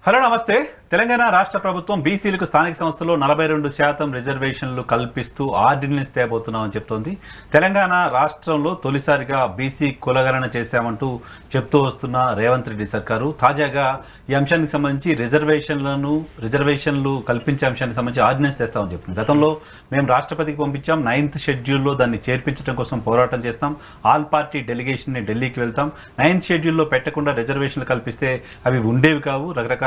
Hello నమస్తే. తెలంగాణ రాష్ట్ర ప్రభుత్వం బీసీలకు స్థానిక సంస్థల్లో 42% రిజర్వేషన్లు కల్పిస్తూ ఆర్డినెన్స్ తేబోతున్నామని చెప్తోంది. తెలంగాణ రాష్ట్రంలో తొలిసారిగా బీసీ కులగణన చేశామంటూ చెప్తూ వస్తున్న రేవంత్ రెడ్డి సర్కారు తాజాగా ఈ అంశానికి సంబంధించి రిజర్వేషన్లు కల్పించే అంశానికి సంబంధించి ఆర్డినెన్స్ తెస్తామని చెప్తుంది. గతంలో మేము రాష్ట్రపతికి పంపించాం, 9th షెడ్యూల్లో దాన్ని చేర్పించడం కోసం పోరాటం చేస్తాం, ఆల్ పార్టీ డెలిగేషన్ని ఢిల్లీకి వెళ్తాం, 9th షెడ్యూల్లో పెట్టకుండా రిజర్వేషన్లు కల్పిస్తే అవి ఉండేవి కావు, రకరకాల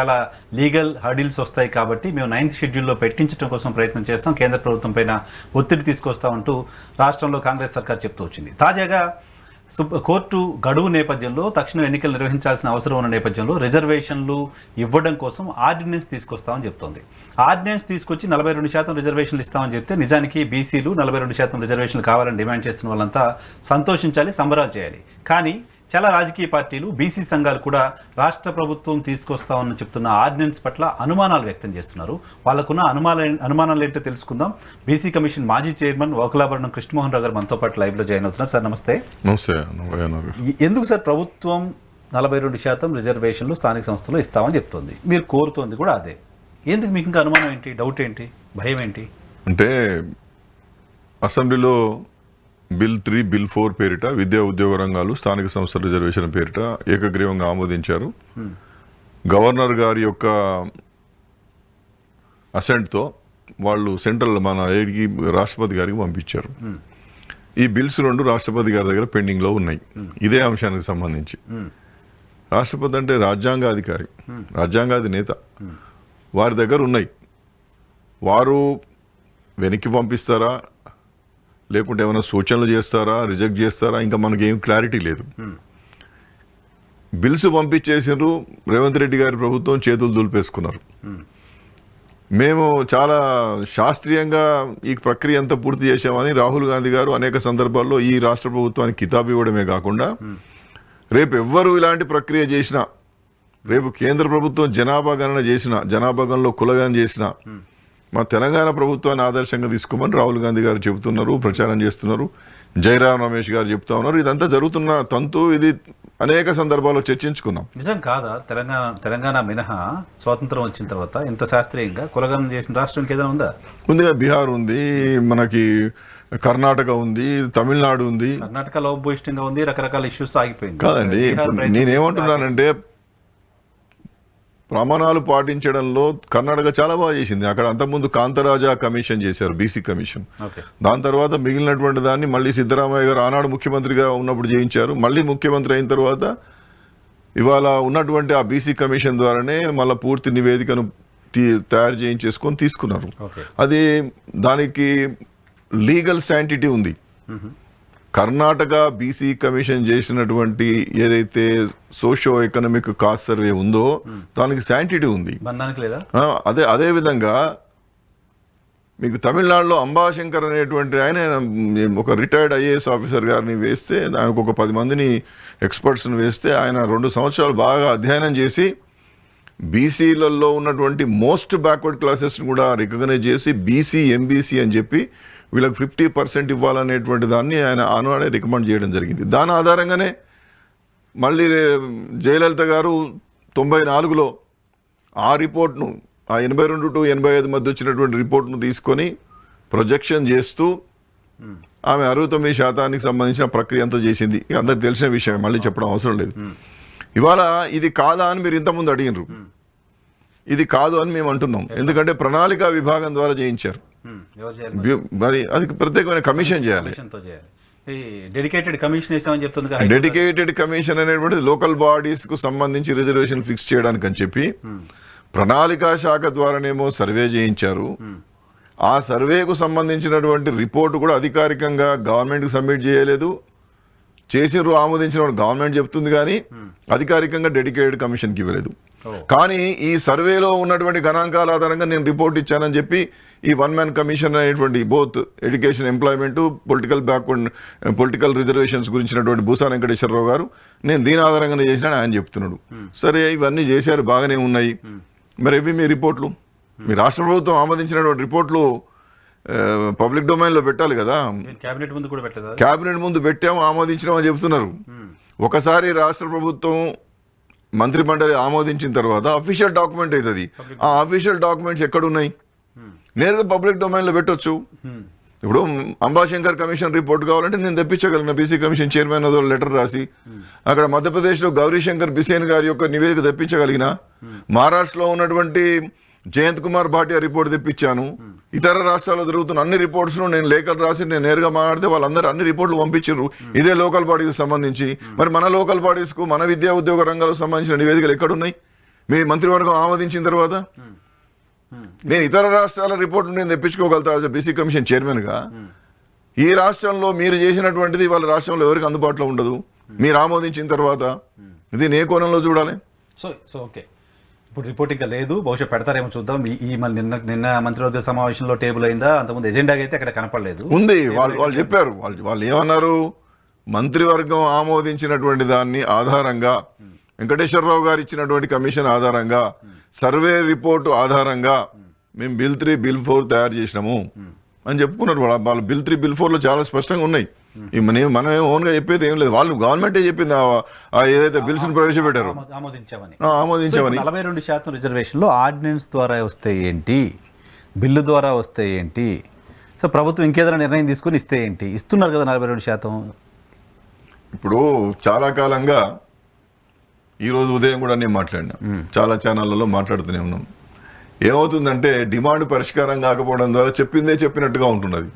లీగల్ హర్డిల్స్ వస్తాయి, కాబట్టి మేము 9th షెడ్యూల్లో పెట్టించడం కోసం ప్రయత్నం చేస్తాం, కేంద్ర ప్రభుత్వం పైన ఒత్తిడి తీసుకొస్తామంటూ రాష్ట్రంలో కాంగ్రెస్ సర్కార్ చెప్తూ వచ్చింది. తాజాగా కోర్టు గడువు నేపథ్యంలో తక్షణ ఎన్నికలు నిర్వహించాల్సిన అవసరం ఉన్న నేపథ్యంలో రిజర్వేషన్లు ఇవ్వడం కోసం ఆర్డినెన్స్ తీసుకొస్తామని చెప్తోంది. ఆర్డినెన్స్ తీసుకొచ్చి 42% రిజర్వేషన్లు ఇస్తామని చెప్తే నిజానికి బీసీలు 42% రిజర్వేషన్లు కావాలని డిమాండ్ చేస్తున్న వాళ్ళంతా సంతోషించాలి, సంబరాలు చేయాలి. కానీ చాలా రాజకీయ పార్టీలు, బీసీ సంఘాలు కూడా రాష్ట్ర ప్రభుత్వం తీసుకొస్తామని చెప్తున్న ఆర్డినెన్స్ పట్ల అనుమానాలు వ్యక్తం చేస్తున్నారు. వాళ్ళకున్న అనుమానాలు ఏంటో తెలుసుకుందాం. బీసీ కమిషన్ మాజీ చైర్మన్ వకులాభరణం కృష్ణమోహన్ రావు గారు మనతో పాటు లైవ్లో జాయిన్ అవుతున్నారు. సార్ నమస్తే. నమస్తే. ఎందుకు సార్ ప్రభుత్వం 42% రిజర్వేషన్లు స్థానిక సంస్థలో ఇస్తామని చెప్తోంది, మీరు కోరుతోంది కూడా అదే, ఎందుకు మీకు ఇంకా అనుమానం ఏంటి, డౌట్ ఏంటి, భయం ఏంటి? అంటే అసెంబ్లీలో బిల్ 3, బిల్ 4 పేరిట విద్యా ఉద్యోగ రంగాలు స్థానిక సంస్థల రిజర్వేషన్ పేరిట ఏకగ్రీవంగా ఆమోదించారు. గవర్నర్ గారి యొక్క అసెంట్తో వాళ్ళు సెంట్రల్ మన ఏడికి రాష్ట్రపతి గారికి పంపించారు. ఈ బిల్స్ 2 రాష్ట్రపతి గారి దగ్గర పెండింగ్లో ఉన్నాయి ఇదే అంశానికి సంబంధించి. రాష్ట్రపతి అంటే రాజ్యాంగాధికారి, రాజ్యాంగాధినేత, వారి దగ్గర ఉన్నాయి. వారు వెనక్కి పంపిస్తారా, లేకుంటే ఏమైనా సూచనలు చేస్తారా, రిజెక్ట్ చేస్తారా, ఇంకా మనకి ఏం క్లారిటీ లేదు. బిల్స్ పంపించేసారు, రేవంత్ రెడ్డి గారి ప్రభుత్వం చేతులు దులిపేసుకున్నారు. మేము చాలా శాస్త్రీయంగా ఈ ప్రక్రియ అంతా పూర్తి చేశామని రాహుల్ గాంధీ గారు అనేక సందర్భాల్లో ఈ రాష్ట్ర ప్రభుత్వానికి కితాబు ఇవ్వడమే కాకుండా, రేపు ఎవ్వరు ఇలాంటి ప్రక్రియ చేసినా, రేపు కేంద్ర ప్రభుత్వం జనాభా గణన చేసిన, జనాభా గణనలో కులగణన చేసిన మా తెలంగాణ ప్రభుత్వాన్ని ఆదర్శంగా తీసుకోమని రాహుల్ గాంధీ గారు చెబుతున్నారు, ప్రచారం చేస్తున్నారు. జయరాం రమేష్ గారు చెప్తా ఉన్నారు. ఇదంతా జరుగుతున్న తంతు. ఇది అనేక సందర్భాల్లో చర్చించుకున్నాం. నిజం కాదా? తెలంగాణ మినహా స్వాతంత్రం వచ్చిన తర్వాత ఇంత శాస్త్రీయంగా కులగణన చేసిన రాష్ట్రం ఏదైనా ఉందా? ఉందిగా, బీహార్ ఉంది, మనకి కర్ణాటక ఉంది, తమిళనాడు ఉంది. కర్ణాటక లోపభూయిష్టంగా ఉంది, రకరకాల ఇష్యూస్ ఆగిపోయింది. కాదండి, నేనేమంటున్నానంటే ప్రమాణాలు పాటించడంలో కర్ణాటక చాలా బాగా చేసింది. అక్కడ అంతకుముందు కాంతరాజా కమిషన్ చేశారు, బీసీ కమిషన్. దాని తర్వాత మిగిలినటువంటి దాన్ని మళ్ళీ సిద్ధరామయ్య గారు ఆనాడు ముఖ్యమంత్రిగా ఉన్నప్పుడు చేయించారు. మళ్ళీ ముఖ్యమంత్రి అయిన తర్వాత ఇవాళ ఉన్నటువంటి ఆ బీసీ కమిషన్ ద్వారానే మళ్ళీ పూర్తి నివేదికను తయారు చేయించేసుకొని తీసుకున్నారు. అది దానికి లీగల్ శాంటిటీ ఉంది. కర్ణాటక బీసీ కమిషన్ చేసినటువంటి ఏదైతే సోషో ఎకనామిక్ కాస్ట్ సర్వే ఉందో దానికి శాంటిటీ ఉంది. అదే విధంగా మీకు తమిళనాడులో అంబాశంకర్ అనేటువంటి ఆయన ఒక రిటైర్డ్ ఐఏఎస్ ఆఫీసర్ గారిని వేస్తే, దానికి ఒక 10 మందిని ఎక్స్పర్ట్స్ని వేస్తే, ఆయన 2 సంవత్సరాలు బాగా అధ్యయనం చేసి బీసీలలో ఉన్నటువంటి మోస్ట్ బ్యాక్వర్డ్ క్లాసెస్ని కూడా రికగ్నైజ్ చేసి బీసీ, ఎంబీసీ అని చెప్పి వీళ్ళకి 50% ఇవ్వాలనేటువంటి దాన్ని ఆయన ఆనాడే రికమెండ్ చేయడం జరిగింది. దాని ఆధారంగానే మళ్ళీ జయలలిత గారు 94లో ఆ రిపోర్ట్ను, ఆ 82 to 85 మధ్య వచ్చినటువంటి రిపోర్ట్ను తీసుకొని ప్రొజెక్షన్ చేస్తూ ఆమె 69% సంబంధించిన ప్రక్రియ అంతా చేసింది. అందరికి తెలిసిన విషయం, మళ్ళీ చెప్పడం అవసరం లేదు. ఇవాళ ఇది కాదా అని మీరు ఇంతకుముందు అడిగినారు. ఇది కాదు అని మేము అంటున్నాం. ఎందుకంటే ప్రణాళికా విభాగం ద్వారా చేయించారు. మరి అది ప్రత్యేకమైన కమిషన్ చేయాలి. డెడికేటెడ్ కమిషన్ అనేటువంటిది లోకల్ బాడీస్ కు సంబంధించి రిజర్వేషన్ ఫిక్స్ చేయడానికి అని చెప్పి ప్రణాళికా శాఖ ద్వారానేమో సర్వే చేయించారు. ఆ సర్వేకు సంబంధించినటువంటి రిపోర్టు కూడా అధికారికంగా గవర్నమెంట్కి సబ్మిట్ చేయలేదు. చేసినారు, ఆమోదించిన గవర్నమెంట్ చెప్తుంది, కానీ అధికారికంగా డెడికేటెడ్ కమిషన్కి ఇవ్వలేదు. కానీ ఈ సర్వేలో ఉన్నటువంటి గణాంకాల ఆధారంగా నేను రిపోర్ట్ ఇచ్చానని చెప్పి ఈ 1 man కమిషన్ అనేటువంటి both education, employment, political reservations గురించినటువంటి భూసా వెంకటేశ్వరరావు గారు నేను దీని ఆధారంగానే చేసినా ఆయన చెప్తున్నాడు. సరే, ఇవన్నీ చేశారు, బాగానే ఉన్నాయి. మరి ఇవి మీ రిపోర్ట్లు, మీ రాష్ట్ర ప్రభుత్వం ఆమోదించినటువంటి రిపోర్ట్లు పబ్లిక్ డొమైన్లో పెట్టాలి కదా. క్యాబినెట్ ముందు పెట్టాము, ఆమోదించినామని చెప్తున్నారు. ఒకసారి రాష్ట్ర ప్రభుత్వం మంత్రిమండలి ఆమోదించిన తర్వాత అఫీషియల్ డాక్యుమెంట్ అవుతుంది. ఆ అఫీషియల్ డాక్యుమెంట్స్ ఎక్కడున్నాయి? నేరుగా పబ్లిక్ డొమైన్లో పెట్టొచ్చు. ఇప్పుడు అంబాశంకర్ కమిషన్ రిపోర్ట్ కావాలంటే నేను తెప్పించగలను. బీసీ కమిషన్ చైర్మన్ అదో లెటర్ రాసి అక్కడ మధ్యప్రదేశ్లో గౌరీశంకర్ బిసేన్ గారి యొక్క నివేదిక తెప్పించగలిగిన, మహారాష్ట్రలో ఉన్నటువంటి జయంత్ కుమార్ భాటియా రిపోర్ట్ తెప్పించాను. ఇతర రాష్ట్రాల్లో జరుగుతున్న అన్ని రిపోర్ట్స్ను నేను లేఖలు రాసి నేను నేరుగా మాట్లాడితే వాళ్ళందరూ అన్ని రిపోర్ట్లు పంపించారు ఇదే లోకల్ బాడీకి సంబంధించి. మరి మన లోకల్ బాడీస్కు మన విద్యా ఉద్యోగ రంగాలకు సంబంధించిన నివేదికలు ఎక్కడున్నాయి? మీ మంత్రివర్గం ఆమోదించిన తర్వాత నేను ఇతర రాష్ట్రాల రిపోర్ట్లు నేను తెప్పించుకోగలుగుతా బీసీ కమిషన్ చైర్మన్గా. ఈ రాష్ట్రంలో మీరు చేసినటువంటిది వాళ్ళ రాష్ట్రంలో ఎవరికి అందుబాటులో ఉండదు. మీరు ఆమోదించిన తర్వాత ఇది ఏ కోణంలో చూడాలి? సో ఓకే, ఇప్పుడు రిపోర్ట్ ఇంకా లేదు, బహుశా పెడతారేమో చూద్దాం. ఈ మళ్ళీ నిన్న మంత్రివర్గ సమావేశంలో టేబుల్ అయిందా? అంతకుముందు ఎజెండా అయితే అక్కడ కనపడలేదు. ఉంది, వాళ్ళు చెప్పారు. వాళ్ళు ఏమన్నారు? మంత్రివర్గం ఆమోదించినటువంటి దాన్ని ఆధారంగా, వెంకటేశ్వరరావు గారు ఇచ్చినటువంటి కమిషన్ ఆధారంగా, సర్వే రిపోర్టు ఆధారంగా మేము బిల్ 3 బిల్ 4 తయారు చేసినాము అని చెప్పుకున్నారు. వాళ్ళు బిల్ 3 బిల్ 4లో చాలా స్పష్టంగా ఉన్నాయి. మనం ఓన్గా చెప్పేది ఏం లేదు, వాళ్ళు గవర్నమెంటే చెప్పింది ఏదైతే బిల్స్ ప్రవేశపెట్టారు ఆమోదించామని. 42% రిజర్వేషన్లో ఆర్డినెన్స్ ద్వారా వస్తే ఏంటి, బిల్లు ద్వారా వస్తే ఏంటి? సో ప్రభుత్వం ఇంకేదైనా నిర్ణయం తీసుకుని ఇస్తే ఏంటి? ఇస్తున్నారు కదా 42%. ఇప్పుడు చాలా కాలంగా ఈరోజు ఉదయం కూడా నేను మాట్లాడినా, చాలా ఛానళ్లలో మాట్లాడుతూనే ఉన్నాం. ఏమవుతుందంటే డిమాండ్ పరిష్కారం కాకపోవడం ద్వారా చెప్పిందే చెప్పినట్టుగా ఉంటున్నది.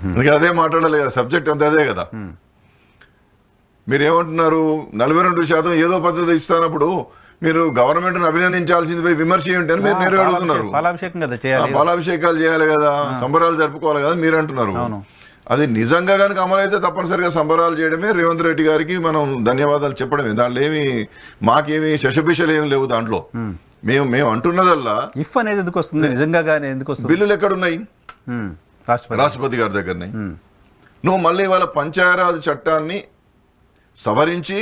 అందుకే అదే మాట్లాడాలి కదా, సబ్జెక్ట్ అంతా అదే కదా. మీరు ఏమంటున్నారు? 42% ఏదో పద్ధతి ఇస్తున్నప్పుడు మీరు గవర్నమెంట్ అభినందించాల్సింది పోయి విమర్శ ఏంటి అని మీరు నేరుగా అడుగుతున్నారు. పాలాభిషేకాలు చేయాలి కదా, సంబరాలు జరుపుకోవాలి కదా మీరు అంటున్నారు. అది నిజంగా కనుక అమలైతే తప్పనిసరిగా సంబరాలు చేయడమే, రేవంత్ రెడ్డి గారికి మనం ధన్యవాదాలు చెప్పడమే. దాంట్లో మాకేమి శశభిషలు ఏమి లేవు దాంట్లో. మేము అంటున్నదల్లా ఇఫ్ అనేది ఎందుకు వస్తుంది, నిజంగా ఎందుకు వస్తుంది? బిల్లులు ఎక్కడున్నాయి? రాష్ట్రపతి గారి దగ్గరనే. నువ్వు మళ్ళీ వాళ్ళ పంచాయరాజ్ చట్టాన్ని సవరించి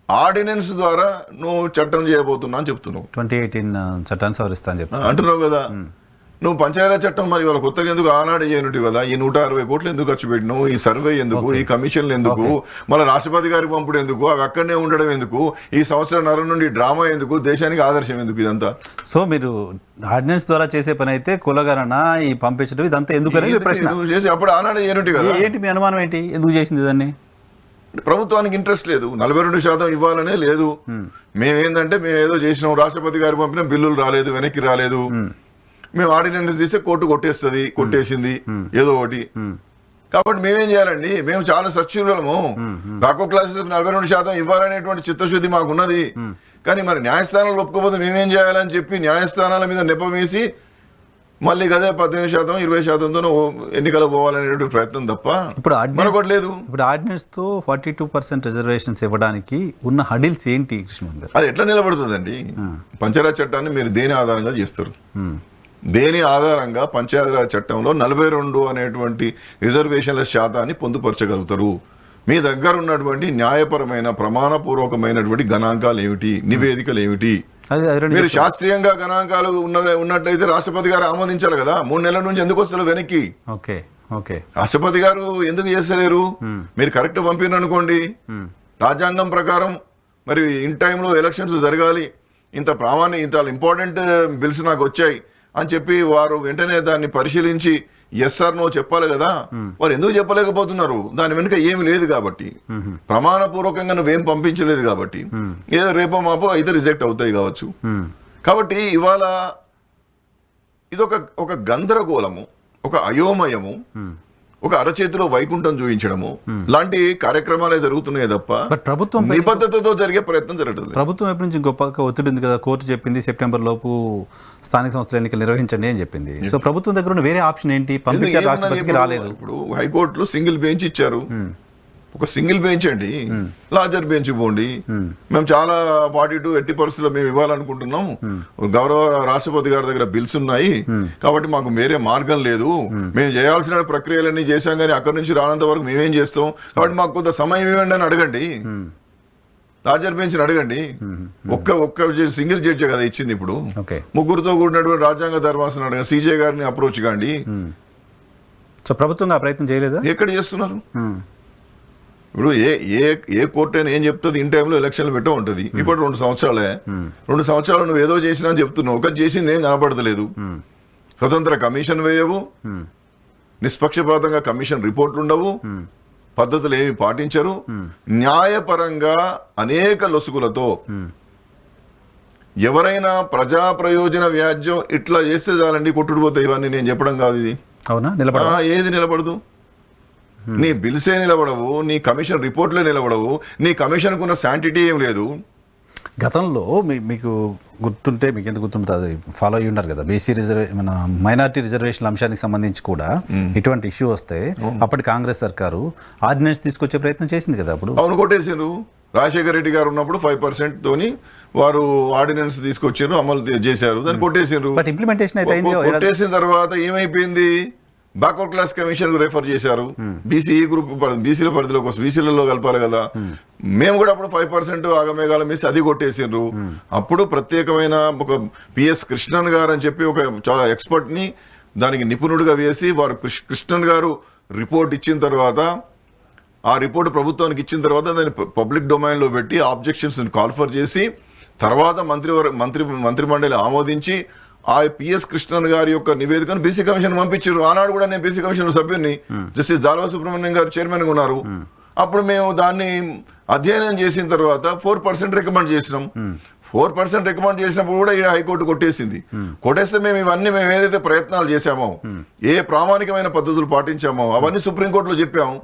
ఆర్డినెన్స్ ద్వారా నువ్వు చట్టం చేయబోతున్నా అని చెప్తున్నావు. 2018 చట్టాన్ని సవరిస్తా అని చెప్తా అంటున్నావు కదా. నువ్వు పంచాయరాజ్ చట్టం మరి వాళ్ళ కొత్తగా ఎందుకు ఆనాడు చేయనుంటి కదా? ఈ 160 కోట్లు ఎందుకు ఖర్చు పెట్టినావు? ఈ సర్వే ఎందుకు? ఈ కమిషన్లు ఎందుకు? మళ్ళీ రాష్ట్రపతి గారికి పంపుడు ఎందుకు? అవి అక్కడనే ఉండడం ఎందుకు? ఈ సంవత్సరం నుండి డ్రామా ఎందుకు? దేశానికి ఆదర్శం ఎందుకు ఇదంతా? సో మీరు ఆర్డినెన్స్ ద్వారా చేసే పని అయితే కులగణన ఈ పంపించడం ఇదంతా ఎందుకు అనేది ప్రశ్న. చేసి అప్పుడు ఆనాడు చేయనుంటి కదా. ఏంటి మీ అనుమానం ఏంటి? ఎందుకు చేసింది దాన్ని? ప్రభుత్వానికి ఇంట్రెస్ట్ లేదు, 42% ఇవ్వాలనే లేదు. మేమేందంటే మేము ఏదో చేసినాం, రాష్ట్రపతి గారికి పంపిన బిల్లులు రాలేదు, వెనక్కి రాలేదు. మేము ఆర్డినెన్స్ తీస్తే కోర్టు కొట్టేసింది ఏదో ఒకటి. కాబట్టి మేమేం చేయాలండి? మేము చాలా సచ్యులము. రాకో క్లాసెస్ 42% ఇవ్వాలనేటువంటి చిత్తశుద్ధి మాకున్నది. కానీ మరి న్యాయస్థానాలు ఒప్పుకోకపోతే మేమేం చేయాలని చెప్పి న్యాయస్థానాల మీద నెపం వేసి మళ్ళీ అదే 18% 20%తో ఎన్నికలు పోవాలనేటువంటి ప్రయత్నం తప్ప మరొకటి లేదు. ఇప్పుడు ఆర్డినెన్స్ తో 42% రిజర్వేషన్స్ ఇవ్వడానికి ఉన్న హడిల్స్ ఏంటి కృష్ణమోహన్ గారు? అది ఎట్లా నిలబడుతుందండి? పంచాయతీ చట్టాన్ని మీరు దేని ఆధారంగా చేస్తారు? దేని ఆధారంగా పంచాయతీరాజ్ చట్టంలో 42 అనేటువంటి రిజర్వేషన్ల శాతాన్ని పొందుపరచగలుగుతారు? మీ దగ్గర ఉన్నటువంటి న్యాయపరమైన ప్రమాణపూర్వకమైనటువంటి గణాంకాలు ఏమిటి, నివేదికలు ఏమిటి? మీరు శాస్త్రీయంగా గణాంకాలు ఉన్నట్లయితే రాష్ట్రపతి గారు ఆమోదించాలి కదా. 3 నెలల నుంచి ఎందుకు వస్తారు వెనక్కి? రాష్ట్రపతి గారు ఎందుకు చేస్తలేరు? మీరు కరెక్ట్ పంపిననుకోండి, రాజ్యాంగం ప్రకారం మరి ఇన్ టైంలో ఎలక్షన్స్ జరగాలి, ఇంత ఇంపార్టెంట్ బిల్స్ నాకు వచ్చాయి అని చెప్పి వారు వెంటనే దాన్ని పరిశీలించి ఎస్ ఆర్ నో చెప్పాలి కదా. వారు ఎందుకు చెప్పలేకపోతున్నారు? దాని వెనుక ఏమి లేదు కాబట్టి, ప్రమాణపూర్వకంగా నువ్వేం పంపించలేదు కాబట్టి, ఏదో రేపో మాపో అయితే రిజెక్ట్ అవుతాయి కావచ్చు. కాబట్టి ఇవాళ ఇదొక గందరగోళము, ఒక అయోమయము, ఒక అరచేతిలో వైకుంఠం చూపించడము లాంటి కార్యక్రమాలే జరుగుతున్నాయి తప్ప ప్రభుత్వం నిబద్ధతతో జరిగే ప్రయత్నం జరగదు. ప్రభుత్వం వైపు నుంచి గొప్ప ఒత్తిడి ఉంది కదా. కోర్టు చెప్పింది సెప్టెంబర్ లోపు స్థానిక సంస్థల ఎన్నికలు నిర్వహించండి అని చెప్పింది. సో ప్రభుత్వం దగ్గర ఉన్న వేరే ఆప్షన్ ఏంటి? పంపించారు, రాష్ట్రపతికి రాలేదు. ఇప్పుడు హైకోర్టులో సింగిల్ బెంచ్ ఇచ్చారు. ఒక సింగిల్ బెంచ్ అండి, లార్జర్ బెంచ్ పోండి. మేము చాలా 42-80% మేము ఇవ్వాలనుకుంటున్నాం. గౌరవ రాష్ట్రపతి గారి దగ్గర బిల్స్ ఉన్నాయి కాబట్టి మాకు వేరే మార్గం లేదు. మేము చేయాల్సిన ప్రక్రియలన్నీ చేశాం కానీ అక్కడి నుంచి రానంత వరకు మేమేం చేస్తాం కాబట్టి మాకు కొంత సమయం ఇవ్వండి అని అడగండి. లార్జర్ బెంచ్ అడగండి. ఒక్క సింగిల్ జడ్జి కదా ఇచ్చింది. ఇప్పుడు ముగ్గురుతో కూడినటువంటి రాజ్యాంగ ధర్మాసనం అడగండి, సిజే గారిని అప్రోచ్ కాండి. సో ప్రభుత్వం ఆ ప్రయత్నం చేయలేదా? ఎక్కడ చేస్తున్నారు? ఇప్పుడు ఏ కోర్టు అయినా ఏం చెప్తుంది, ఇన్ టైంలో ఎలక్షన్లు పెట్ట ఉంటుంది. ఇప్పుడు 2 సంవత్సరాలే, 2 సంవత్సరాలు నువ్వు ఏదో చేసినా అని చెప్తున్నావు, ఒకటి చేసింది ఏం కనపడతలేదు. స్వతంత్ర కమిషన్ వేయవు, నిష్పక్షపాతంగా కమిషన్ రిపోర్ట్లు ఉండవు, పద్ధతులు ఏమి పాటించరు, న్యాయపరంగా అనేక లొసుగులతో ఎవరైనా ప్రజా ప్రయోజన వ్యాజ్యం ఇట్లా చేస్తే చాలండి కొట్టుడు పోతాయి. ఇవన్నీ నేను చెప్పడం కాదు, ఇది అవునా ఏది నిలబడదు. నీ బిల్సే నిలబడవు, నీ కమిషన్ రిపోర్ట్లే నిలబడవు, నీ కమిషన్కు ఉన్న శాంటిటీ ఏం లేదు. గతంలో మీకు గుర్తుంటే, మీకు ఎంత గుర్తుంటుంది, ఫాలో అయ్యి ఉన్నారు కదా, బీసీ మన మైనారిటీ రిజర్వేషన్ అంశానికి సంబంధించి కూడా ఇటువంటి ఇష్యూ వస్తే అప్పటి కాంగ్రెస్ సర్కారు ఆర్డినెన్స్ తీసుకొచ్చే ప్రయత్నం చేసింది కదా. అప్పుడు అవును, కొట్టేసారు. రాజశేఖర రెడ్డి గారు ఉన్నప్పుడు 5% తోని వారు ఆర్డినెన్స్ తీసుకొచ్చారు, అమలు చేశారు, దాన్ని కొట్టేసారు. బట్ ఇంప్లిమెంటేషన్ అయితే అయింది. కొట్టేసిన తర్వాత ఏమైపోయింది, బ్యాక్వర్డ్ క్లాస్ కమిషన్ రెఫర్ చేశారు. బీసీ గ్రూప్ బీసీల పరిధిలోకి వస్తుంది, బీసీలలో కలపాలి కదా. మేము కూడా అప్పుడు 5% ఆగమేఘాల మిస్ అది కొట్టేసిండ్రు. అప్పుడు ప్రత్యేకమైన ఒక పిఎస్ కృష్ణన్ గారు అని చెప్పి ఒక చాలా ఎక్స్పర్ట్ ని దానికి నిపుణుడిగా వేసి వారు కృష్ణన్ గారు రిపోర్ట్ ఇచ్చిన తర్వాత, ఆ రిపోర్ట్ ప్రభుత్వానికి ఇచ్చిన తర్వాత దాన్ని పబ్లిక్ డొమైన్ లో పెట్టి ఆబ్జెక్షన్స్ కాల్ఫర్ చేసి తర్వాత మంత్రిమండలి ఆమోదించి ఆ పిఎస్ కృష్ణన్ గారి యొక్క నివేదికను బీసీ కమిషన్ పంపించారు. ఆనాడు కూడా నేను బీసీ కమిషన్ సభ్యుని, జస్టిస్ దాల్వా సుబ్రహ్మణ్యం గారు చైర్మన్ గా ఉన్నారు. అప్పుడు మేము దాన్ని అధ్యయనం చేసిన తర్వాత 4% రికమెండ్ చేసినాం. 4% రికమెండ్ చేసినప్పుడు కూడా ఈ హైకోర్టు కొట్టేసింది. కొట్టేస్తే మేము ఏదైతే ప్రయత్నాలు చేశామో, ఏ ప్రామాణికమైన పద్ధతులు పాటించామో అవన్నీ సుప్రీంకోర్టులో చెప్పాము.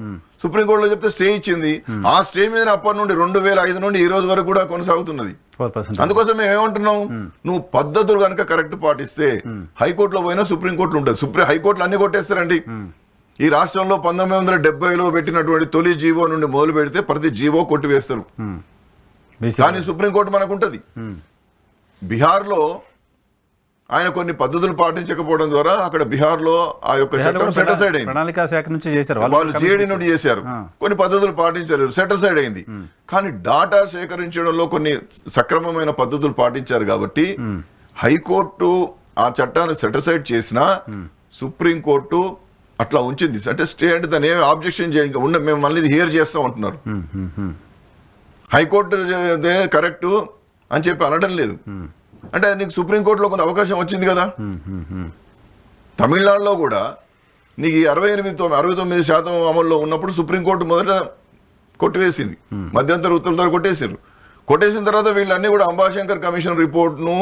సుప్రీంకోర్టులో చెప్తే స్టే ఇచ్చింది. ఆ స్టే మీద అప్పటి నుండి 2005 నుండి ఈ రోజు వరకు కూడా కొనసాగుతున్నది. అందుకోసం మేము ఏమంటున్నాం, నువ్వు పద్ధతులు కనుక కరెక్ట్ పాటిస్తే హైకోర్టులో పోయినా సుప్రీంకోర్టులో ఉంటుంది. హైకోర్టులు అన్ని కొట్టేస్తారండి. ఈ రాష్ట్రంలో 1970లో పెట్టినటువంటి తొలి జీవో నుండి మొదలు పెడితే ప్రతి జీవో కొట్టివేస్తారు. కానీ సుప్రీంకోర్టు మనకు ఉంటుంది. బీహార్లో ఆయన కొన్ని పద్ధతులు పాటించకపోవడం ద్వారా అక్కడ బీహార్లో ఆ యొక్క చట్టం సెటిసైడ్ అయింది. ప్రణాళికా శాఖ నుంచి చేశారు, వాళ్ళు జేడీ నుండి చేశారు, కొన్ని పద్ధతులు పాటించలేదు, సెటిసైడ్ అయింది. కానీ డాటా సేకరించడంలో కొన్ని సక్రమమైన పద్ధతులు పాటించారు కాబట్టి హైకోర్టు ఆ చట్టాన్ని సెటిసైడ్ చేసినా సుప్రీంకోర్టు అట్లా ఉంచింది. అంటే స్టే అంటే దాన్ని ఏమి ఆబ్జెక్షన్ చేయ ఉండ, మేము మళ్ళీ హియర్ చేస్తాం అంటున్నారు. హైకోర్టు కరెక్ట్ అని చెప్పి అనడం లేదు. అంటే నీకు సుప్రీంకోర్టులో కొంత అవకాశం వచ్చింది కదా. తమిళనాడులో కూడా నీకు 69% అమల్లో ఉన్నప్పుడు సుప్రీంకోర్టు మొదట కొట్టివేసింది, మధ్యంతర ఉత్తర్వులు కొట్టేసారు. కొట్టేసిన తర్వాత వీళ్ళన్నీ కూడా అంబాశంకర్ కమిషన్ రిపోర్ట్ను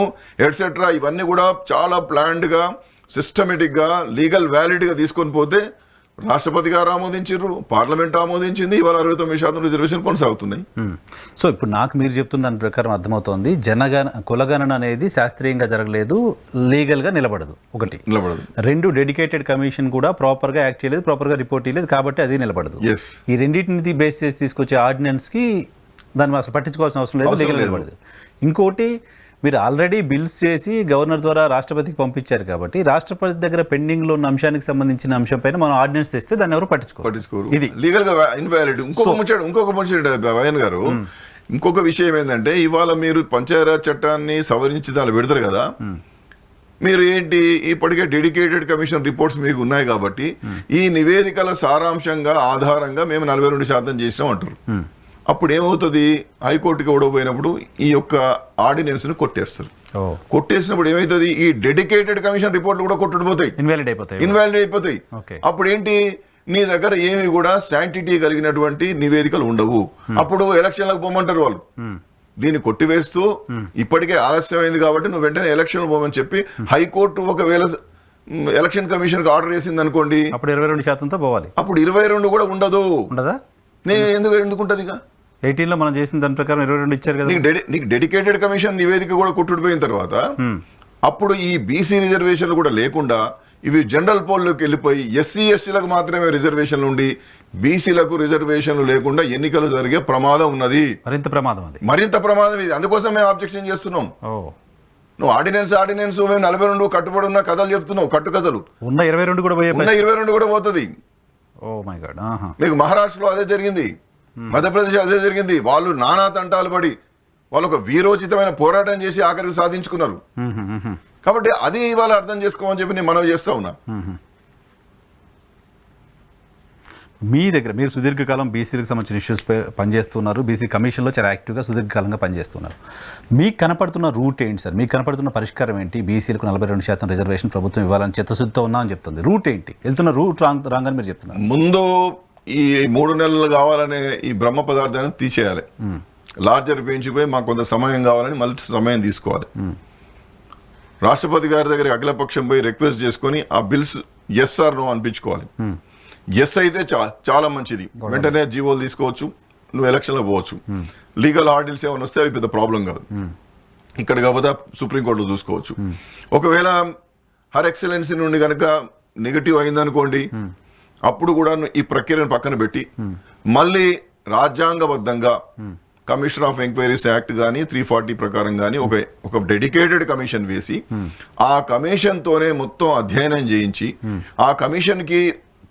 ఎట్సెట్రా ఇవన్నీ కూడా చాలా ప్లాన్డ్గా, సిస్టమేటిక్గా, లీగల్ వ్యాలిడ్గా తీసుకొని పోతే రాష్ట్రపతి గారు ఆమోదించారు, పార్లమెంట్ ఆమోదించింది. ఇవాళ 69% రిజర్వేషన్ కొనసాగుతున్నాయి. సో ఇప్పుడు నాకు మీరు చెప్తున్న దాని ప్రకారం అర్థమవుతోంది, కులగణన అనేది శాస్త్రీయంగా జరగలేదు, లీగల్గా నిలబడదు. ఒకటి నిలబడదు. 2 డెడికేటెడ్ కమిషన్ కూడా ప్రాపర్గా యాక్ట్ చేయలేదు, ప్రాపర్గా రిపోర్ట్ చేయలేదు, కాబట్టి అది నిలబడదు. ఈ రెండింటిని బేస్ చేసి తీసుకొచ్చే ఆర్డినెన్స్కి దాన్ని అసలు పట్టించుకోవాల్సిన అవసరం లేదు, లీగల్ నిలబడదు. ఇంకోటి, మీరు ఆల్రెడీ బిల్స్ చేసి గవర్నర్ ద్వారా రాష్ట్రపతికి పంపించారు కాబట్టి రాష్ట్రపతి దగ్గర పెండింగ్ లో ఉన్న అంశానికి సంబంధించిన అంశం పైన మనం ఆర్డినెన్స్ తెస్తే దాన్ని ఎవరు పట్టించుకోరు. ఇది లీగల్ గా ఇన్వాలిడ్. ఇంకొక వైఎన్ గారు, ఇంకొక విషయం ఏంటంటే, ఇవాళ మీరు పంచాయతీరాజ్ చట్టాన్ని సవరించి దాన్ని పెడతారు కదా, మీరు ఏంటి ఇప్పటికే డెడికేటెడ్ కమిషన్ రిపోర్ట్స్ మీకు ఉన్నాయి కాబట్టి ఈ నివేదికల సారాంశంగా ఆధారంగా మేము 42% చేసినాం అంటారు. అప్పుడు ఏమవుతుంది, హైకోర్టుకి ఓడపోయినప్పుడు ఈ యొక్క ఆర్డినెన్స్ ను కొట్టేస్తారు. కొట్టేసినప్పుడు ఏమవుతుంది, ఈ డెడికేటెడ్ కమిషన్ రిపోర్ట్లు కూడా కొట్టుకుపోతాయి, ఇన్వాలిడ్ అయిపోతాయి. అప్పుడు ఏంటి, నీ దగ్గర ఏమి కూడా శాంటిటీ కలిగినటువంటి నివేదికలు ఉండవు. అప్పుడు ఎలక్షన్లకు పోమంటారు వాళ్ళు. దీన్ని కొట్టివేస్తూ ఇప్పటికే ఆలస్యమైంది కాబట్టి నువ్వు వెంటనే ఎలక్షన్ పోమని చెప్పి హైకోర్టు ఒకవేళ ఎలక్షన్ కమిషన్ కి ఆర్డర్ వేసింది అనుకోండి, అప్పుడు 22%తో పోవాలి. అప్పుడు 22 కూడా ఉండదా? ఎందుకుంటది? 18లో మనం చేసిన దాని ప్రకారం 22 ఇచ్చారు కదా. నీకు డెడికేటెడ్ కమిషన్ నివేదిక కూడా కొట్టుకుపోయిన తర్వాత అప్పుడు ఈ బీసీ రిజర్వేషన్లు కూడా లేకుండా ఇవి జనరల్ పోల్లోకి వెళ్ళిపోయి ఎస్సీ ఎస్టీలకు మాత్రమే రిజర్వేషన్లు ఉండి బీసీలకు రిజర్వేషన్లు లేకుండా ఎన్నికలు జరిగే ప్రమాదం ఉన్నది. మరింత ప్రమాదం ఇది. అందుకోసం మేము ఆబ్జెక్షన్ చేస్తున్నాం. నువ్వు ఆర్డినెన్స్ మేము 42 కట్టుబడి ఉన్న కథలు చెప్తున్నావు, కట్టుకథలు. ఉన్న 22 కూడా పోతుంది. మీకు మహారాష్ట్రలో అదే జరిగింది, మధ్యప్రదేశ్ అదే జరిగింది. వాళ్ళు నానా తంటాలు పడి వాళ్ళు ఒక వీరోచితమైన పోరాటం చేసి ఆఖరికి సాధించుకున్నారు. కాబట్టి అది ఇవాళ అర్థం చేసుకోమని చెప్పి నేను మనవి చేస్తా ఉన్నా. మీ దగ్గర మీరు సుదీర్ఘకాలం బీసీలకు సంబంధించిన ఇష్యూస్ పై పనిచేస్తున్నారు, బీసీ కమిషన్లో చాలా యాక్టివ్గా సుదీర్ఘకాలంగా పనిచేస్తున్నారు. మీకు కనపడుతున్న రూట్ ఏంటి సార్? మీకు కనపడుతున్న పరిష్కారం ఏంటి? బీసీలకు 42% రిజర్వేషన్ ప్రభుత్వం ఇవ్వాలని చిత్తశుద్ధితో ఉన్నా అని చెప్తుంది. రూట్ ఏంటి? వెళ్తున్న రూట్ రాంగ్ అని మీరు చెప్తున్నారు. ముందు ఈ 3 నెలలు కావాలనే ఈ బ్రహ్మ పదార్థాన్ని తీసేయాలి. లార్జర్ పెంచిపోయి మాకు కొంత సమయం కావాలని మళ్ళీ సమయం తీసుకోవాలి. రాష్ట్రపతి గారి దగ్గర అఖిలపక్షం పోయి రిక్వెస్ట్ చేసుకొని ఆ బిల్స్ ఎస్ ఆర్ నో అనిపించుకోవాలి. ఎస్ అయితే చాలా మంచిది, వెంటనే జీవోలు తీసుకోవచ్చు, నువ్వు ఎలక్షన్లో పోవచ్చు. లీగల్ హార్డిల్స్ ఏమైనా వస్తే అవి పెద్ద ప్రాబ్లం కాదు. ఇక్కడ కాకపోతే సుప్రీంకోర్టులో చూసుకోవచ్చు. ఒకవేళ హర్ ఎక్సలెన్సీ నుండి కనుక నెగటివ్ అయిందనుకోండి, అప్పుడు కూడా ఈ ప్రక్రియను పక్కన పెట్టి మళ్ళీ రాజ్యాంగబద్ధంగా కమిషన్ ఆఫ్ ఎంక్వైరీస్ యాక్ట్ కానీ 340 ప్రకారం కానీ ఒక డెడికేటెడ్ కమిషన్ వేసి ఆ కమిషన్ తోనే మొత్తం అధ్యయనం చేయించి ఆ కమిషన్ కి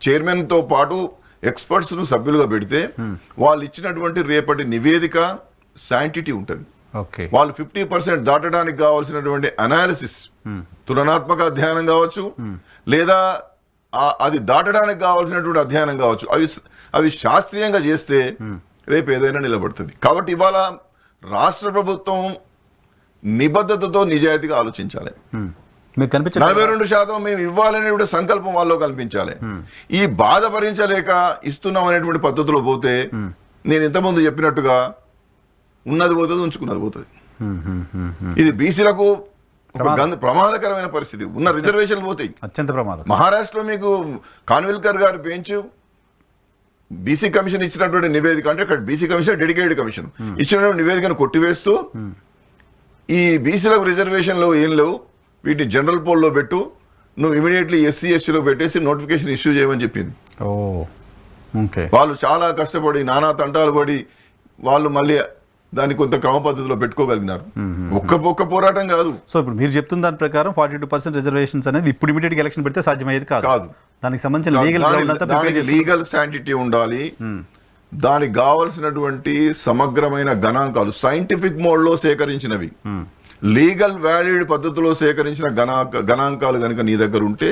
చైర్మన్ తో పాటు ఎక్స్పర్ట్స్ ను సభ్యులుగా పెడితే వాళ్ళు ఇచ్చినటువంటి రేపటి నివేదిక శాంటిటీ ఉంటుంది. వాళ్ళు 50% దాటడానికి కావాల్సినటువంటి అనాలిసిస్, తులనాత్మక అధ్యయనం కావచ్చు, లేదా అది దాటడానికి కావాల్సినటువంటి అధ్యయనం కావచ్చు, అవి శాస్త్రీయంగా చేస్తే రేపు ఏదైనా నిలబడుతుంది. కాబట్టి ఇవాళ రాష్ట్ర ప్రభుత్వం నిబద్ధతతో నిజాయితీగా ఆలోచించాలి. 42% మేము ఇవ్వాలనే సంకల్పం వాళ్ళు కల్పించాలి. ఈ బాధ భరించలేక ఇస్తున్నాం అనేటువంటి పద్ధతిలో పోతే నేను ఇంతకుముందు చెప్పినట్టుగా ఉన్నది పోతుంది, ఉంచుకున్నది పోతుంది. ఇది బీసీలకు ప్రమాదకరమైన పరిస్థితి. ఉన్న రిజర్వేషన్లు పోతాయి, అత్యంత ప్రమాదం. మహారాష్ట్రలో మీకు కాన్విల్కర్ గారు బెంచ్ బీసీ కమిషన్ ఇచ్చినటువంటి నివేదిక, అంటే ఇక్కడ బీసీ కమిషన్ డెడికేటెడ్ కమిషన్ ఇచ్చినటువంటి నివేదికను కొట్టివేస్తూ ఈ బీసీలకు రిజర్వేషన్లు ఏం లేవు, వీటిని జనరల్ పోల్లో పెట్టు, నువ్వు ఇమీడియట్లీ ఎస్సీ ఎస్టీలో పెట్టేసి నోటిఫికేషన్ ఇష్యూ చేయమని చెప్పింది. వాళ్ళు చాలా కష్టపడి నానా తంటాలు పడి వాళ్ళు మళ్ళీ దాన్ని కొంత క్రమ పద్ధతిలో పెట్టుకోగలిగినారు. ఒక్క పోరాటం కాదు. సో ఇప్పుడు మీరు చెప్తున్న దాని ప్రకారం 42% రిజర్వేషన్స్ అనేది ఇప్పుడు ఇమీడియట్ ఎలక్షన్ పెడితే సాధ్యమయ్యేది కాదు. దానికి సంబంధించిన లీగల్ శాంటిటీ ఉండాలి. దానికి కావలసినటువంటి సమగ్రమైన గణాంకాలు సైంటిఫిక్ మోడ్ లో సేకరించినవి, లీగల్ వ్యాలిడ్ పద్ధతిలో సేకరించిన గణాంకాలు కనుక నీ దగ్గర ఉంటే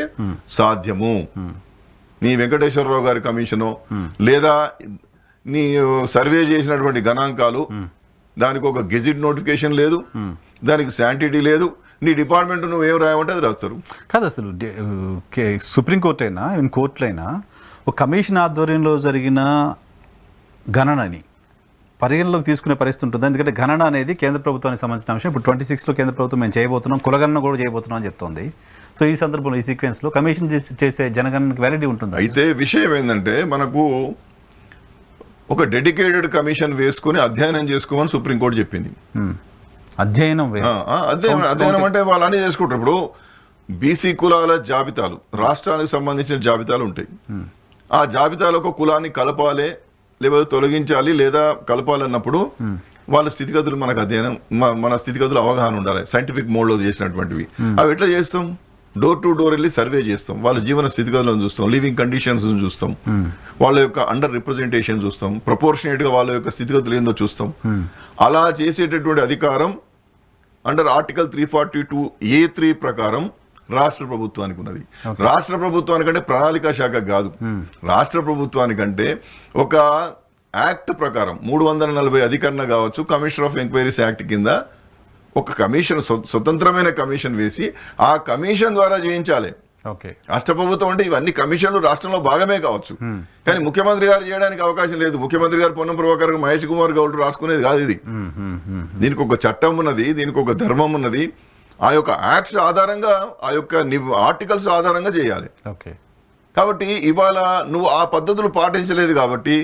సాధ్యము. నీ వెంకటేశ్వరరావు గారి కమిషను లేదా నీ సర్వే చేసినటువంటి గణాంకాలు, దానికి ఒక గెజిట్ నోటిఫికేషన్ లేదు, దానికి శాంటిటీ లేదు, నీ డిపార్ట్మెంట్ నువ్వు ఏం రాయమంటే అది రాస్తారు. కాదు అసలు సుప్రీంకోర్టు అయినా ఈవెన్ కోర్టులైనా ఒక కమిషన్ ఆధ్వర్యంలో జరిగిన గణనని పరిగణలోకి తీసుకునే పరిస్థితి ఉంటుంది. ఎందుకంటే గణన అనేది కేంద్ర ప్రభుత్వానికి సంబంధించిన అంశం. ఇప్పుడు 26లో కేంద్ర ప్రభుత్వం మేము చేయబోతున్నాం, కులగణన కూడా చేయబోతున్నాం అని చెప్తోంది. సో ఈ సందర్భంలో ఈ సీక్వెన్స్లో కమిషన్ చేసే జనగణనకి వ్యాలిడిటీ ఉంటుంది. అయితే విషయం ఏంటంటే మనకు ఒక డెడికేటెడ్ కమిషన్ వేసుకుని అధ్యయనం చేసుకోమని సుప్రీంకోర్టు చెప్పింది. అధ్యయనం అంటే వాళ్ళు అన్నీ చేసుకుంటారు. ఇప్పుడు బీసీ కులాల జాబితాలు, రాష్ట్రానికి సంబంధించిన జాబితాలు ఉంటాయి. ఆ జాబితాలో ఒక కులాన్ని కలపాలి లేకపోతే తొలగించాలి లేదా కలపాలన్నప్పుడు వాళ్ళ స్థితిగతులు మనకు అధ్యయనం, మన స్థితిగతులు అవగాహన ఉండాలి. సైంటిఫిక్ మోడ్ లో చేసినటువంటివి అవి ఎట్లా చేస్తాం? డోర్ టు డోర్ వెళ్ళి సర్వే చేస్తాం, వాళ్ళ జీవన స్థితిగతులను చూస్తాం, లివింగ్ కండిషన్స్ చూస్తాం, వాళ్ళ యొక్క అండర్ రిప్రజెంటేషన్ చూస్తాం, ప్రపోర్షనేట్ గా వాళ్ళ యొక్క స్థితిగతులు ఏందో చూస్తాం. అలా చేసేటటువంటి అధికారం అండర్ ఆర్టికల్ 342A3 ప్రకారం రాష్ట్ర ప్రభుత్వానికి ఉన్నది. రాష్ట్ర ప్రభుత్వానికంటే ప్రణాళికా శాఖ కాదు, రాష్ట్ర ప్రభుత్వానికంటే ఒక యాక్ట్ ప్రకారం 340 అధికరణ కావచ్చు, కమిషన్ ఆఫ్ ఎంక్వైరీస్ యాక్ట్ కింద ఒక కమిషన్, స్వతంత్రమైన కమిషన్ వేసి ఆ కమిషన్ ద్వారా చేయించాలి. రాష్ట్ర ప్రభుత్వం అంటే ఇవన్నీ కమిషన్లు రాష్ట్రంలో భాగమే కావచ్చు, కానీ ముఖ్యమంత్రి గారు చేయడానికి అవకాశం లేదు. ముఖ్యమంత్రి గారు పొన్నం ప్రభాకర్, మహేష్ కుమార్ గౌడ్ రాసుకునేది కాదు ఇది. దీనికి ఒక చట్టం ఉన్నది, దీనికి ఒక ధర్మం ఉన్నది. ఆ యొక్క యాక్ట్స్ ఆధారంగా, ఆ యొక్క ఆర్టికల్స్ ఆధారంగా చేయాలి. కాబట్టి ఇవాళ నువ్వు ఆ పద్ధతులు పాటించలేదు కాబట్టి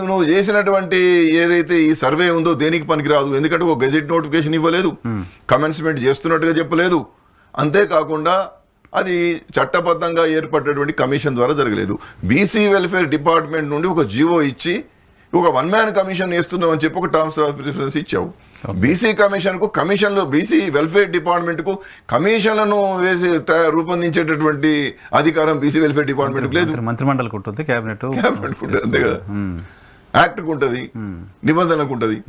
నువ్వు చేసినటువంటి ఏదైతే ఈ సర్వే ఉందో దేనికి పనికిరాదు. ఎందుకంటే ఒక గెజెట్ నోటిఫికేషన్ ఇవ్వలేదు, కమెన్స్మెంట్ చేస్తున్నట్టుగా చెప్పలేదు, అంతేకాకుండా అది చట్టబద్ధంగా ఏర్పడినటువంటి కమిషన్ ద్వారా జరగలేదు. బీసీ వెల్ఫేర్ డిపార్ట్మెంట్ నుండి ఒక జీవో ఇచ్చి ఒక 1 మ్యాన్ కమిషన్ వేస్తున్నాం అని చెప్పి ఒక టర్మ్స్ ఆఫ్ రిఫరెన్స్ ఇచ్చావు. బీసీ కమిషన్ కు, కమిషన్లు బీసీ వెల్ఫేర్ డిపార్ట్మెంట్ కు కమిషన్లను వేసి రూపొందించేటటువంటి అధికారం బీసీ వెల్ఫేర్ డిపార్ట్మెంట్ లేదు. మంత్రిమండలికి ఉంటుంది, క్యాబినెట్ ఉంటుంది, అంతే కదా. యాక్ట్కు ఉంటుంది, నిబంధనలకు ఉంటుంది.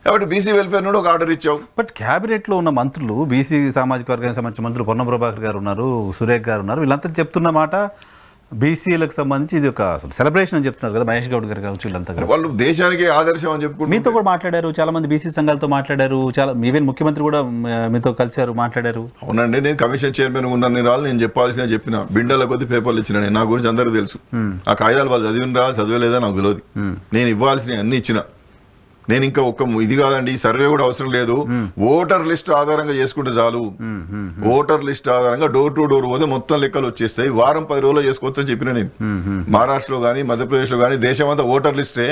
కాబట్టి బీసీ వెల్ఫేర్ నుండి ఒక ఆర్డర్ ఇచ్చావు. బట్ క్యాబినెట్ లో ఉన్న మంత్రులు, బీసీ సామాజిక వర్గానికి సంబంధించిన మంత్రులు పొన్నం ప్రభాకర్ గారు ఉన్నారు, సురేఖ్ గారు ఉన్నారు, వీళ్ళంతా చెప్తున్న మాట బీసీలకు సంబంధించి ఇది ఒక సెలబ్రేషన్ అని చెప్తున్నారు కదా మహేష్ గౌడ్ గారు కావచ్చు వీళ్ళంతా కూడా. వాళ్ళు దేశానికి ఆదర్శం అని చెప్పుకుంటారు. మీతో కూడా మాట్లాడారు, చాలా మంది బీసీ సంఘాలతో మాట్లాడారు, చాలా ఈవెన్ ముఖ్యమంత్రి కూడా మీతో కలిశారు, మాట్లాడారు. అవునండి, నేను కమిషన్ చైర్మన్ ఉన్నాను రాళ్ళు నేను చెప్పాల్సిన చెప్పిన బిండాల కొద్ది పేపర్లు ఇచ్చిన నా గురించి అందరికీ తెలుసు. ఆ కాగితాలు వాళ్ళు చదివినరా చదివలేదా నాకు తెలియదు. నేను ఇవ్వాల్సిన అన్ని ఇచ్చిన. నేను ఇంకా ఒక్క ఇది కాదండి, సర్వే కూడా అవసరం లేదు, ఓటర్ లిస్ట్ ఆధారంగా చేసుకుంటే చాలు. ఓటర్ లిస్ట్ ఆధారంగా డోర్ టు డోర్ పోతే మొత్తం లెక్కలు వచ్చేస్తాయి, వారం 10 రోజుల్లో చేసుకోవచ్చు అని చెప్పిన నేను. మహారాష్ట్రలో కానీ మధ్యప్రదేశ్లో కానీ దేశమంతా ఓటర్ లిస్టే.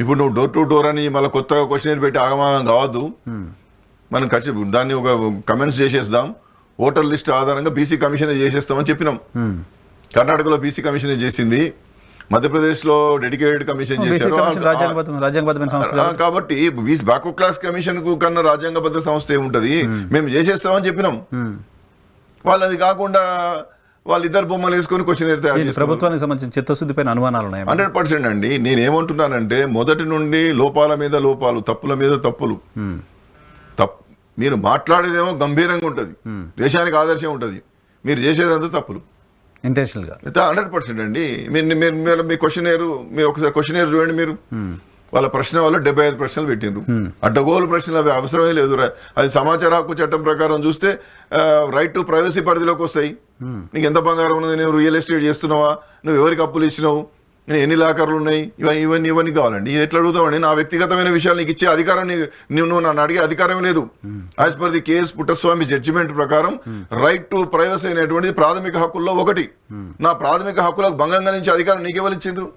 ఇప్పుడు నువ్వు డోర్ టు డోర్ అని మళ్ళీ కొత్తగా క్వశ్చన్ పెట్టి ఆగమాగం కావద్దు. మనం ఖచ్చితంగా దాన్ని ఒక కమెంట్స్ చేసేద్దాం. ఓటర్ లిస్ట్ ఆధారంగా బీసీ కమిషన్ చేసేస్తామని చెప్పినాం. కర్ణాటకలో బీసీ కమిషన్ చేసింది, మధ్యప్రదేశ్ లో డెడికేటెడ్ కమిషన్ చేశారు. కాబట్టి బ్యాక్వర్డ్ క్లాస్ కమిషన్ కు కన్నా రాజ్యాంగబద్ధ సంస్థ ఏముంటది, మేము చేసేస్తామని చెప్పినాం. వాళ్ళది కాకుండా వాళ్ళిద్దరు బొమ్మలు వేసుకొని క్వశ్చన్ ప్రభుత్వానికి సంబంధించిన చిత్తశుద్ధి పైన అనుమానాలు ఉన్నాయి. 100% అండి. నేనేమంటున్నానంటే మొదటి నుండి లోపాల మీద లోపాలు, తప్పుల మీద తప్పులు. మీరు మాట్లాడేదేమో గంభీరంగా ఉంటది, దేశానికి ఆదర్శం ఉంటది, మీరు చేసేదంతా తప్పులు ఇంటెన్షనల్ గా. 100% అండి. మీ క్వశ్చనేర్, మీరు ఒకసారి క్వశ్చనేర్ చూడండి. మీరు వాళ్ళ ప్రశ్న వల్ల 75 ప్రశ్నలు పెట్టిండ్రు. అడ్డగోలు ప్రశ్నలు అవి అవసరమే లేదు. అది సమాచార హక్కు చట్టం ప్రకారం చూస్తే రైట్ టు ప్రైవసీ పరిధిలోకి వస్తాయి. నీకు ఎంత బంగారం ఉన్నది, నువ్వు రియల్ ఎస్టేట్ చేస్తున్నావా, నువ్వు ఎవరికి అప్పులు ఇచ్చినావు, ఎన్ని లాకర్లు ఉన్నాయి, ఇవన్నీ కావాలండి. ఇది ఎట్లా అడుగుతావండి? నా వ్యక్తిగతమైన విషయాలు నీకు ఇచ్చే అధికారం నువ్వు నన్ను అడిగే అధికారం లేదు. As per the KS Puttaswamy judgment ప్రకారం రైట్ టు ప్రైవసీ అనేటువంటిది ప్రాథమిక హక్కుల్లో ఒకటి. నా ప్రాథమిక హక్కులకు భంగం కలిగించే అధికారం నీకెవరు ఇచ్చిండ్రు?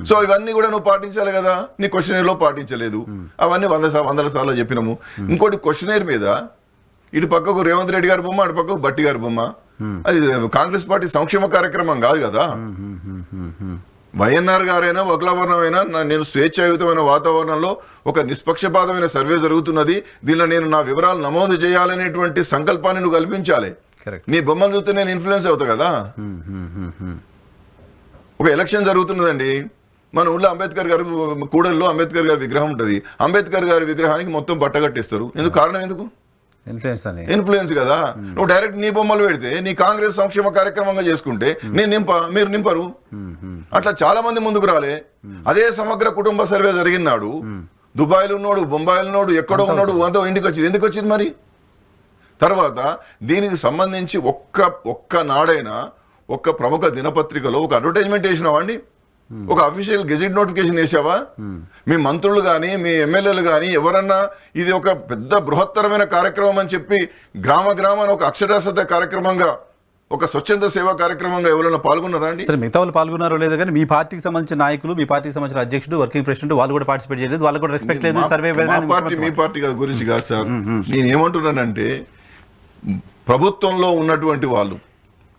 సో ఇవన్నీ కూడా నువ్వు పాటించాలి కదా. నీ క్వశ్చనేర్ లో పాటించలేదు. అవన్నీ వందల సార్లు చెప్పినాము. ఇంకోటి క్వశ్చనేర్ మీద ఇటు పక్కకు రేవంత్ రెడ్డి గారి బొమ్మ, అటు పక్కకు బట్టి గారి బొమ్మ. అది కాంగ్రెస్ పార్టీ సంక్షేమ కార్యక్రమం కాదు కదా. వైఎన్ఆర్ గారైనా వక్లాభరణం అయినా నేను స్వేచ్ఛాయుతమైన వాతావరణంలో ఒక నిష్పక్షపాతమైన సర్వే జరుగుతున్నది, దీనిలో నేను నా వివరాలు నమోదు చేయాలనేటువంటి సంకల్పాన్ని నువ్వు కల్పించాలి. నీ బొమ్మలు చూస్తే నేను ఇన్ఫ్లుయెన్స్ అవుతా కదా. ఒక ఎలక్షన్ జరుగుతున్నదండి, మన ఊళ్ళో అంబేద్కర్ గారు కూడల్లో అంబేద్కర్ గారి విగ్రహం ఉంటుంది. అంబేద్కర్ గారి విగ్రహానికి మొత్తం బట్టగట్టేస్తారు. ఎందుకు? కారణం ఎందుకు? ఇన్ఫ్లుయెన్స్ కదా. నువ్వు డైరెక్ట్ నీ బొమ్మలు పెడితే నీ కాంగ్రెస్ సంక్షేమ కార్యక్రమంగా చేసుకుంటే మీరు నింపరు. అట్లా చాలా మంది ముందుకు రాలే. అదే సమగ్ర కుటుంబ సర్వే జరిగినాడు, దుబాయ్లో ఉన్నాడు, బొంబాయిలో ఉన్నాడు, ఎక్కడో ఉన్నాడు, అంతా ఇంటికి వచ్చింది. ఎందుకు వచ్చింది మరి? తర్వాత దీనికి సంబంధించి ఒక్క నాడైనా ఒక్క ప్రముఖ దినపత్రికలో ఒక అడ్వర్టైజ్మెంట్ వేసినావా అండి? ఒక అఫీషియల్ గెజిట్ నోటిఫికేషన్ వేసావా? మీ మంత్రులు కానీ మీ ఎమ్మెల్యేలు కానీ ఎవరన్నా ఇది ఒక పెద్ద బృహత్తరమైన కార్యక్రమం అని చెప్పి గ్రామాన ఒక అక్షరాస్యత కార్యక్రమంగా, ఒక స్వచ్ఛంద సేవా కార్యక్రమంగా ఎవరైనా పాల్గొన్నారా అండి? సరే, మిగతా వాళ్ళు పాల్గొన్నారో లేదు కానీ మీ పార్టీకి సంబంధించిన నాయకులు, మీ పార్టీకి సంబంధించిన అధ్యక్షుడు, వర్కింగ్ ప్రెసిడెంట్ వాళ్ళు కూడా పార్టిసిపేట్ చేయలేదు, వాళ్ళకు కూడా రెస్పెక్ట్ లేదు. సర్వే మీ పార్టీ గురించి కాదు సార్, నేను ఏమంటున్నానంటే ప్రభుత్వంలో ఉన్నటువంటి వాళ్ళు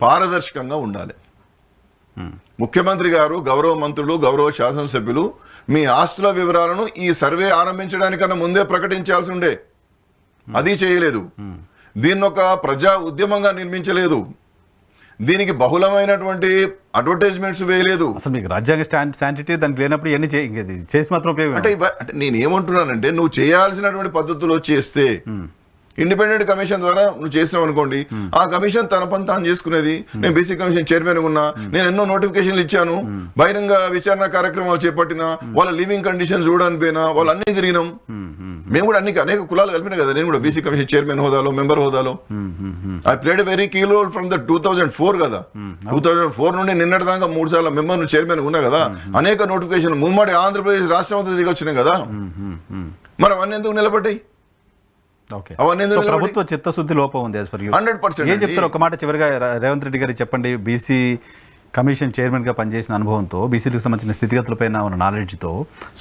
పారదర్శకంగా ఉండాలి. ముఖ్యమంత్రి గారు, గౌరవ మంత్రులు, గౌరవ శాసనసభ్యులు మీ ఆస్తుల వివరాలను ఈ సర్వే ఆరంభించడానికన్నా ముందే ప్రకటించాల్సి ఉండే. అది చేయలేదు. దీన్ని ఒక ప్రజా ఉద్యమంగా నిర్మించలేదు. దీనికి బహుళమైనటువంటి అడ్వర్టైజ్మెంట్స్ వేయలేదు. అసలు మీకు రాజ్యాంగ శాంటిటీ దానికి లేనప్పుడు ఇవన్నీ చేసి మాత్రం ఉపయోగం అంటే నేను ఏమంటున్నానంటే నువ్వు చేయాల్సినటువంటి పద్ధతుల్లో చేస్తే, ఇండిపెండెంట్ కమిషన్ ద్వారా నువ్వు చేసినావు అనుకోండి, ఆ కమిషన్ తన పని తాను చేసుకునేది. నేను బీసీ కమిషన్ చైర్మన్ ఉన్నా, నేను ఎన్నో నోటిఫికేషన్లు ఇచ్చాను, బహిరంగ విచారణ కార్యక్రమాలు చేపట్టినా, వాళ్ళ లివింగ్ కండిషన్ చూడడానికి పోయినా, వాళ్ళు అన్ని తిరిగినాం. మేము కూడా అనేక కులాలు కలిపినా కదా. నేను కూడా బీసీ కమిషన్ చైర్మన్ హోదాలో, మెంబర్ హోదాలో I played a very key role from the 2004 కదా. 2004 నుండి నిన్నటి దాకా 3 సార్లు మెంబర్ చైర్మన్ ఉన్నా కదా. అనేక నోటిఫికేషన్ ముమ్మడి ఆంధ్రప్రదేశ్ రాష్ట్రం అంతా దిగి వచ్చినాయి కదా. మరి అవన్నీ ఎందుకు నిలబడ్డాయి? ప్రభుత్వ చిత్తశుద్ధి లోపం ఉంది. 100%. ఏం చెప్తారు ఒక మాట చివరిగా రేవంత్ రెడ్డి గారికి చెప్పండి. బీసీ కమిషన్ చైర్మన్ గా పనిచేసిన అనుభవంతో, బీసీలకు సంబంధించిన స్థితిగతులపైన ఉన్న నాలెడ్జ్తో,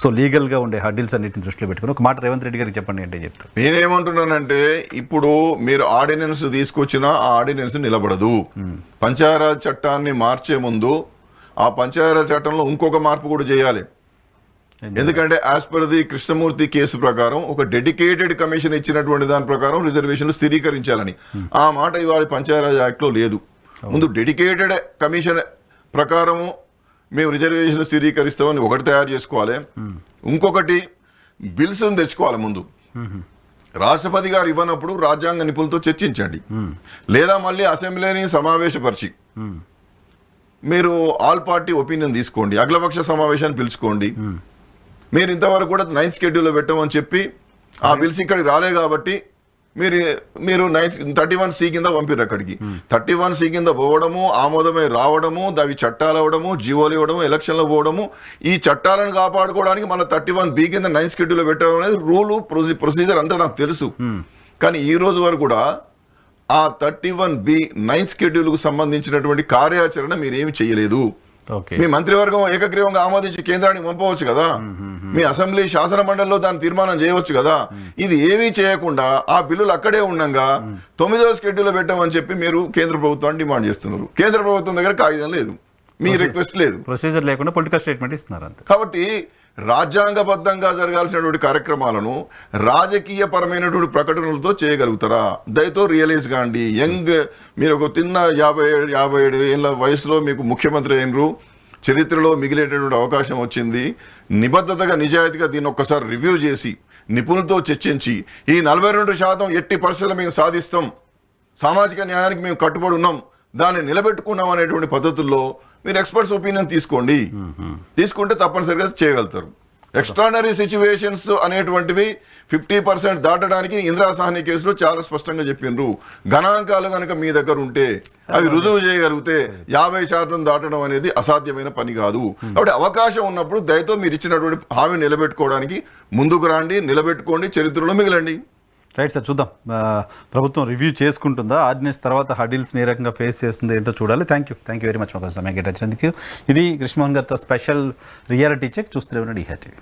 సో లీగల్ గా ఉండే హర్డిల్స్ అన్నింటిని దృష్టిలో పెట్టుకుని ఒక మాట రేవంత్ రెడ్డి గారికి చెప్పండి అంటే చెప్తారు. నేనేమంటున్నానంటే ఇప్పుడు మీరు ఆర్డినెన్స్ తీసుకొచ్చినా ఆ ఆర్డినెన్స్ నిలబడదు. పంచాయరాజ్ చట్టాన్ని మార్చే ముందు ఆ పంచాయరాజ్ చట్టంలో ఇంకొక మార్పు కూడా చేయాలి. ఎందుకంటే as per the Krishnamurthy case ప్రకారం ఒక డెడికేటెడ్ కమిషన్ ఇచ్చినటువంటి దాని ప్రకారం రిజర్వేషన్లు స్థిరీకరించాలని ఆ మాట ఇవాళ పంచాయరాజ్ యాక్ట్ లో లేదు. ముందు డెడికేటెడ్ కమిషన్ ప్రకారము మేము రిజర్వేషన్లు స్థిరీకరిస్తామని ఒకటి తయారు చేసుకోవాలి. ఇంకొకటి బిల్స్ తెచ్చుకోవాలి. ముందు రాష్ట్రపతి గారు ఇవ్వనప్పుడు రాజ్యాంగ నిపుణులతో చర్చించండి, లేదా మళ్ళీ అసెంబ్లీని సమావేశపరిచి మీరు ఆల్ పార్టీ ఒపీనియన్ తీసుకోండి, అఖిలపక్ష సమావేశాన్ని పిలుచుకోండి. మీరు ఇంతవరకు కూడా 9th షెడ్యూల్లో పెట్టమని చెప్పి ఆ బిల్స్ ఇక్కడికి రాలే కాబట్టి మీరు 31C కింద పంపిర్రు. అక్కడికి 31C కింద పోవడము, ఆమోదమై రావడము, అవి చట్టాలు అవ్వడము, జీవోలు ఇవ్వడము, ఎలక్షన్లో పోవడము, ఈ చట్టాలను కాపాడుకోవడానికి మన 31B కింద 9th షెడ్యూల్లో పెట్టడం అనేది రూలు ప్రొసీజర్ అంతా నాకు తెలుసు. కానీ ఈ రోజు వరకు కూడా ఆ 31B 9th షెడ్యూల్కు సంబంధించినటువంటి కార్యాచరణ మీరేమి చేయలేదు. మీ మంత్రివర్గం ఏకగ్రీవంగా ఆమోదించి కేంద్రానికి పంపవచ్చు కదా, మీ అసెంబ్లీ శాసన మండలిలో దాన్ని తీర్మానం చేయవచ్చు కదా. ఇది ఏమీ చేయకుండా ఆ బిల్లులు అక్కడే ఉండగా 9వ షెడ్యూల్లో పెట్టమని చెప్పి మీరు కేంద్ర ప్రభుత్వాన్ని డిమాండ్ చేస్తున్నారు. కేంద్ర ప్రభుత్వం దగ్గర కాగితం లేదు, మీ రిక్వెస్ట్ లేదు, ప్రొసీజర్ లేకుండా పొలిటికల్ స్టేట్మెంట్ ఇస్తున్నారు అంతే. కాబట్టి రాజ్యాంగబద్ధంగా జరగాల్సినటువంటి కార్యక్రమాలను రాజకీయ పరమైనటువంటి ప్రకటనలతో చేయగలుగుతారా? దయతో రియలైజ్ కాండి. మీరు ఒక తిన్న 57 ఏళ్ళ వయసులో మీకు ముఖ్యమంత్రి అయినరు, చరిత్రలో మిగిలేటటువంటి అవకాశం వచ్చింది. నిబద్ధతగా నిజాయితీగా దీన్ని ఒక్కసారి రివ్యూ చేసి నిపుణులతో చర్చించి ఈ 42% ఎట్టి పరిస్థితుల్లో మేము సాధిస్తాం, సామాజిక న్యాయానికి మేము కట్టుబడి ఉన్నాం, దాన్ని నిలబెట్టుకున్నాం అనేటువంటి పద్ధతుల్లో మీరు ఎక్స్పర్ట్స్ ఒపీనియన్ తీసుకోండి. తీసుకుంటే తప్పనిసరిగా చేయగలుగుతారు. ఎక్స్ట్రానరీ సిచ్యువేషన్స్ అనేటువంటివి 50% దాటడానికి ఇందిరా సాహ్ని కేసులో చాలా స్పష్టంగా చెప్పిండ్రు. గణాంకాలు కనుక మీ దగ్గర ఉంటే అవి రుజువు చేయగలిగితే 50% దాటడం అనేది అసాధ్యమైన పని కాదు. కాబట్టి అవకాశం ఉన్నప్పుడు దయతో మీరు ఇచ్చినటువంటి హామీ నిలబెట్టుకోవడానికి ముందుకు రండి, నిలబెట్టుకోండి, చరిత్రలో మిగిలండి. రైట్ సార్, చూద్దాం ప్రభుత్వం రివ్యూ చేసుకుంటుందా, ఆర్డినెన్స్ తర్వాత హడిల్స్ని ఏ రకంగా ఫేస్ చేస్తుంది ఏంటో చూడాలి. థ్యాంక్ యూ వెరీ మచ్ మాకు సమయం కేటాయించినందుకు. ఇది కృష్ణమోహన్ గారితో స్పెషల్ రియాలిటీ చెక్. చూస్తూనే ఉన్న DHTV.